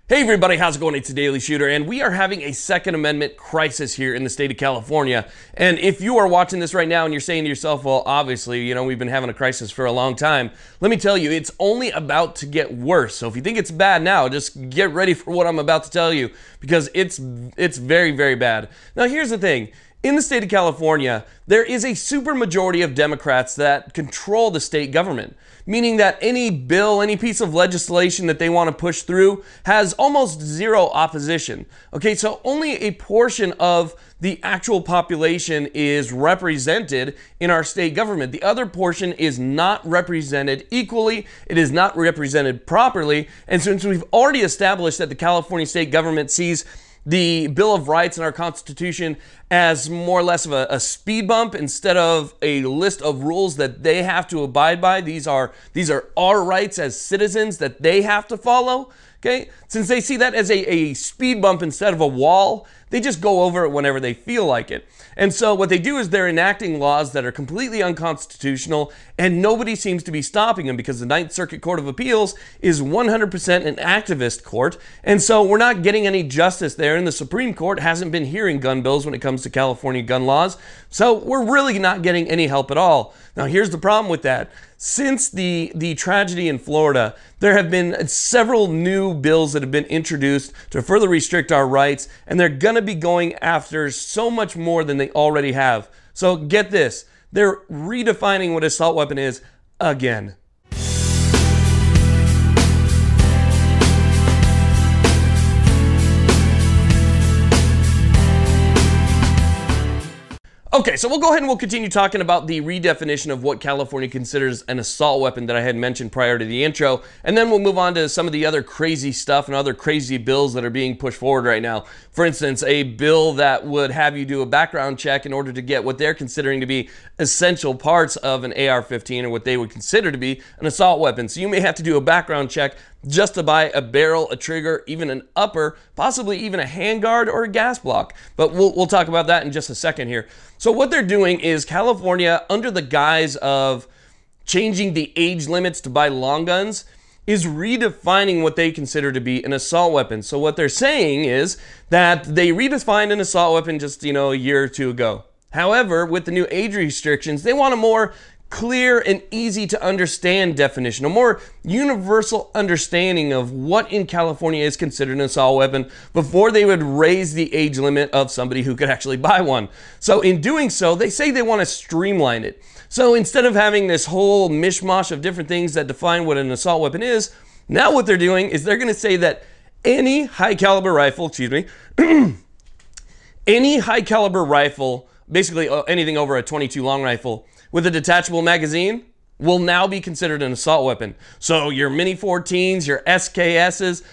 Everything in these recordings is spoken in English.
Hey everybody, how's it going? It's a Daily Shooter, and we are having a Second Amendment crisis here in the state of California. And if you are watching this right now and you're saying to yourself, well, obviously, we've been having a crisis for a long time, let me tell you, it's only about to get worse. So if you think it's bad now, just get ready for what I'm about to tell you, because it's very, very bad. Now, here's the thing. In the state of California, there is a supermajority of Democrats that control the state government, meaning that any bill, any piece of legislation that they want to push through has almost zero opposition. Okay, so only a portion of the actual population is represented in our state government. The other portion is not represented equally. It is not represented properly. And since we've already established that the California state government sees the Bill of Rights in our Constitution as more or less of a speed bump instead of a list of rules that they have to abide by. These are our rights as citizens that they have to follow. Okay, since they see that as a speed bump instead of a wall, they just go over it whenever they feel like it. And so what they do is they're enacting laws that are completely unconstitutional, and nobody seems to be stopping them because the Ninth Circuit Court of Appeals is 100% an activist court. And so we're not getting any justice there, and the Supreme Court hasn't been hearing gun bills when it comes to California gun laws. So we're really not getting any help at all. Now, here's the problem with that. Since the tragedy in Florida, there have been several new bills that have been introduced to further restrict our rights, and they're going to be going after so much more than they already have. So get this, they're redefining what an assault weapon is again. Okay, so we'll go ahead and we'll continue talking about the redefinition of what California considers an assault weapon that I had mentioned prior to the intro, and then we'll move on to some of the other crazy stuff and other crazy bills that are being pushed forward right now. For instance, a bill that would have you do a background check in order to get what they're considering to be essential parts of an AR-15, or what they would consider to be an assault weapon. So you may have to do a background check just to buy a barrel, a trigger, even an upper, possibly even a handguard or a gas block. But we'll talk about that in just a second here. So what they're doing is California, under the guise of changing the age limits to buy long guns, is redefining what they consider to be an assault weapon. So what they're saying is that they redefined an assault weapon just, a year or two ago. However, with the new age restrictions, they want a more clear and easy to understand definition, a more universal understanding of what in California is considered an assault weapon before they would raise the age limit of somebody who could actually buy one. So in doing so, they say they want to streamline it. So instead of having this whole mishmash of different things that define what an assault weapon is, now what they're doing is they're going to say that any high caliber rifle, any high caliber rifle, basically anything over a 22 long rifle with a detachable magazine, will now be considered an assault weapon. So your Mini 14s, your SKSs,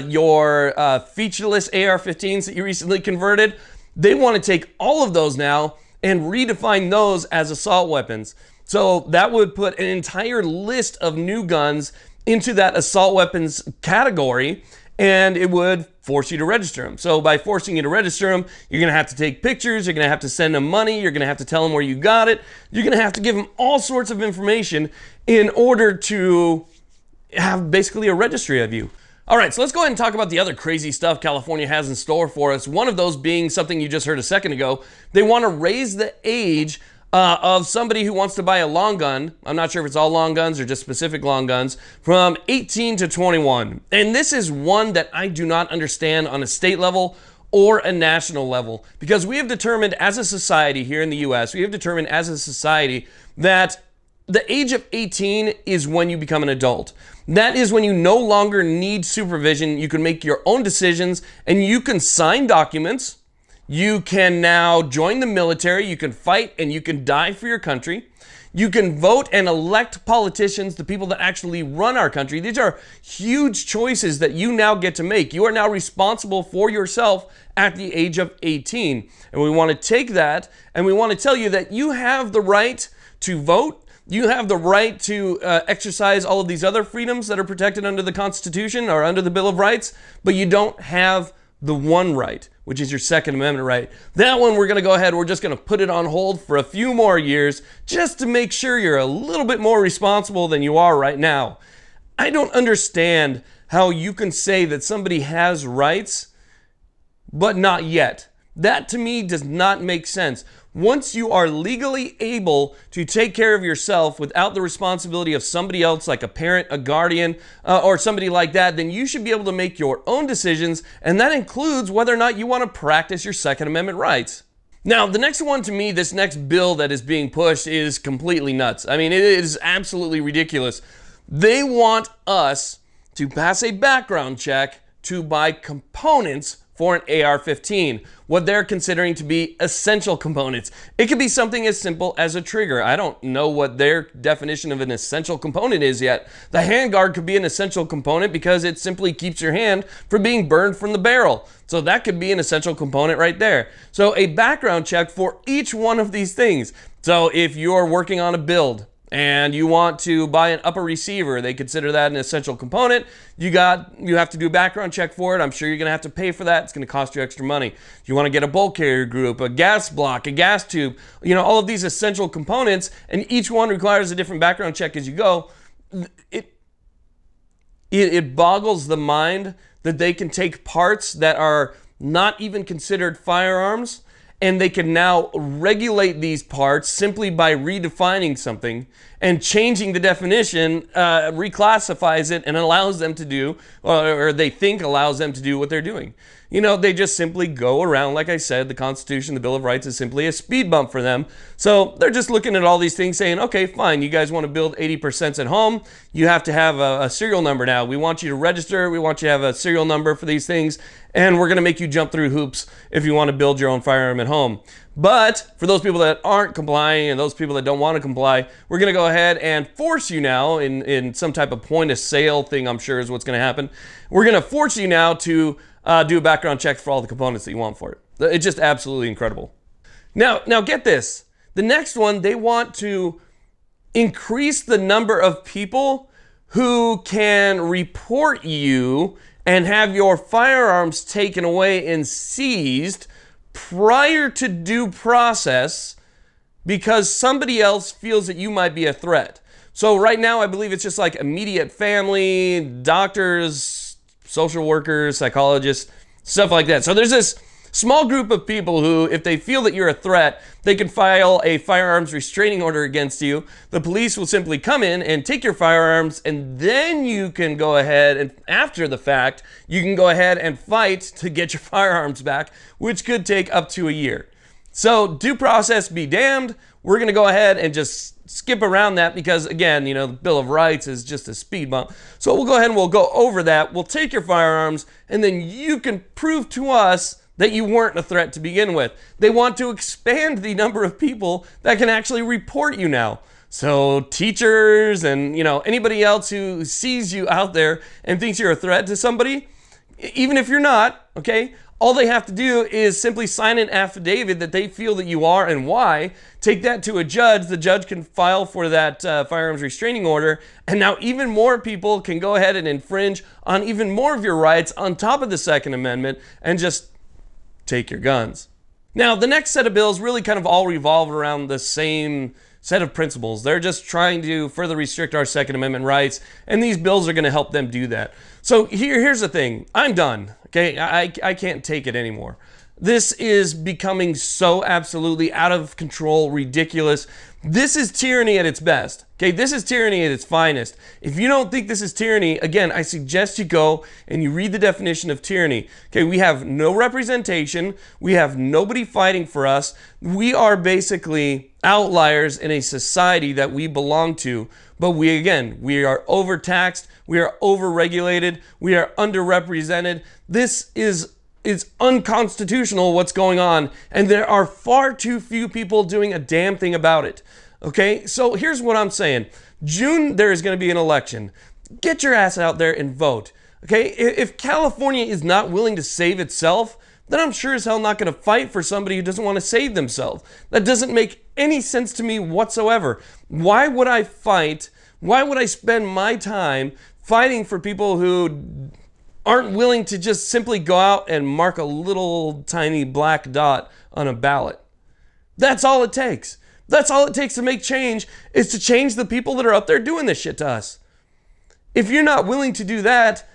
your featureless AR-15s that you recently converted, they want to take all of those now and redefine those as assault weapons. So that would put an entire list of new guns into that assault weapons category, and it would force you to register them. So by forcing you to register them, you're going to have to take pictures, you're going to have to send them money, you're going to have to tell them where you got it, you're going to have to give them all sorts of information in order to have basically a registry of you. All right, so let's go ahead and talk about the other crazy stuff California has in store for us. One of those being something you just heard a second ago. They want to raise the age of somebody who wants to buy a long gun, I'm not sure if it's all long guns or just specific long guns, from 18 to 21. And this is one that I do not understand on a state level or a national level, because we have determined as a society here in the US, we have determined as a society that the age of 18 is when you become an adult. That is when you no longer need supervision. You can make your own decisions and you can sign documents. You can now join the military, you can fight, and you can die for your country. You can vote and elect politicians, the people that actually run our country. These are huge choices that you now get to make. You are now responsible for yourself at the age of 18. And we want to take that and we want to tell you that you have the right to vote. You have the right to exercise all of these other freedoms that are protected under the Constitution or under the Bill of Rights, but you don't have the one right, which is your Second Amendment right. That one we're going to go ahead, we're just going to put it on hold for a few more years just to make sure you're a little bit more responsible than you are right now. I don't understand how you can say that somebody has rights, but not yet. That to me does not make sense. Once you are legally able to take care of yourself without the responsibility of somebody else, like a parent, a guardian, or somebody like that, then you should be able to make your own decisions, and that includes whether or not you want to practice your Second Amendment rights. Now, the next one to me, this next bill that is being pushed is completely nuts. I mean, it is absolutely ridiculous. They want us to pass a background check to buy components for an AR-15, what they're considering to be essential components. It could be something as simple as a trigger. I don't know what their definition of an essential component is yet. The handguard could be an essential component because it simply keeps your hand from being burned from the barrel. So that could be an essential component right there. So a background check for each one of these things. So if you're working on a build and you want to buy an upper receiver, they consider that an essential component. You have to do a background check for it. I'm sure you're going to have to pay for that. It's going to cost you extra money. You want to get a bolt carrier group, a gas block, a gas tube, all of these essential components, and each one requires a different background check as you go. It boggles the mind that they can take parts that are not even considered firearms, and they can now regulate these parts simply by redefining something and changing the definition, reclassifies it, and allows them to do, or they think allows them to do what they're doing. They just simply go around. Like I said, the Constitution, the Bill of Rights is simply a speed bump for them. So they're just looking at all these things saying, okay, fine, you guys want to build 80% at home. You have to have a serial number now. We want you to register. We want you to have a serial number for these things. And we're going to make you jump through hoops if you want to build your own firearm at home. But for those people that aren't complying and those people that don't want to comply, we're going to go ahead and force you now in some type of point of sale thing, I'm sure is what's going to happen. We're going to force you now to do a background check for all the components that you want for it. It's just absolutely incredible. Now get this. The next one, they want to increase the number of people who can report you and have your firearms taken away and seized prior to due process because somebody else feels that you might be a threat. So right now, I believe it's just like immediate family, doctors, social workers, psychologists, stuff like that. So there's this small group of people who, if they feel that you're a threat, they can file a firearms restraining order against you. The police will simply come in and take your firearms, and then you can go ahead and, after the fact, you can go ahead and fight to get your firearms back, which could take up to a year. So due process be damned. We're going to go ahead and just skip around that because, again, the Bill of Rights is just a speed bump. So we'll go ahead and we'll go over that. We'll take your firearms, and then you can prove to us that you weren't a threat to begin with. They want to expand the number of people that can actually report you now. So teachers and anybody else who sees you out there and thinks you're a threat to somebody, even if you're not, okay, all they have to do is simply sign an affidavit that they feel that you are and why, take that to a judge. The judge can file for that firearms restraining order, and now even more people can go ahead and infringe on even more of your rights on top of the Second Amendment and just take your guns. Now, the next set of bills really kind of all revolve around the same set of principles. They're just trying to further restrict our Second Amendment rights, and these bills are going to help them do that. So here's the thing. I'm done. Okay, I can't take it anymore. This is becoming so absolutely out of control, ridiculous. This is tyranny at its best. Okay, this is tyranny at its finest. If you don't think this is tyranny, again, I suggest you go and you read the definition of tyranny. Okay, we have no representation. We have nobody fighting for us. We are basically outliers in a society that we belong to. But we are overtaxed. We are overregulated. We are underrepresented. This is unconstitutional what's going on, and there are far too few people doing a damn thing about it. Okay, so here's what I'm saying. June, there is going to be an election. Get your ass out there and vote. Okay, if California is not willing to save itself, then I'm sure as hell not going to fight for somebody who doesn't want to save themselves. That doesn't make any sense to me whatsoever. Why would I fight? Why would I spend my time fighting for people who aren't willing to just simply go out and mark a little tiny black dot on a ballot? That's all it takes. That's all it takes to make change, is to change the people that are up there doing this shit to us. If you're not willing to do that,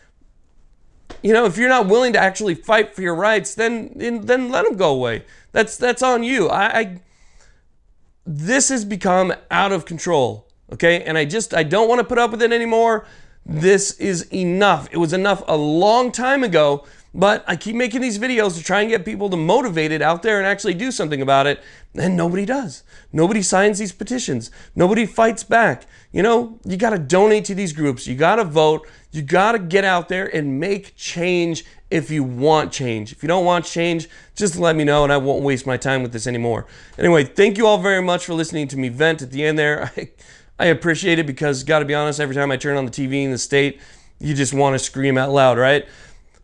you know, if you're not willing to actually fight for your rights, then let them go away. That's on you. This has become out of control, okay? And I don't want to put up with it anymore. This is enough. It was enough a long time ago, but I keep making these videos to try and get people to motivate it out there and actually do something about it, and nobody does. Nobody signs these petitions. Nobody fights back. You know, you got to donate to these groups. You got to vote. You got to get out there and make change if you want change. If you don't want change, just let me know and I won't waste my time with this anymore. Anyway, thank you all very much for listening to me vent at the end there. I appreciate it because, got to be honest, every time I turn on the TV in the state, you just want to scream out loud, right?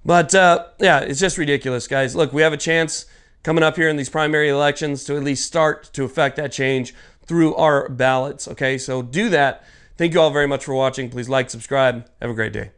But yeah, it's just ridiculous, guys. Look, we have a chance coming up here in these primary elections to at least start to affect that change through our ballots, okay? So do that. Thank you all very much for watching. Please like, subscribe. Have a great day.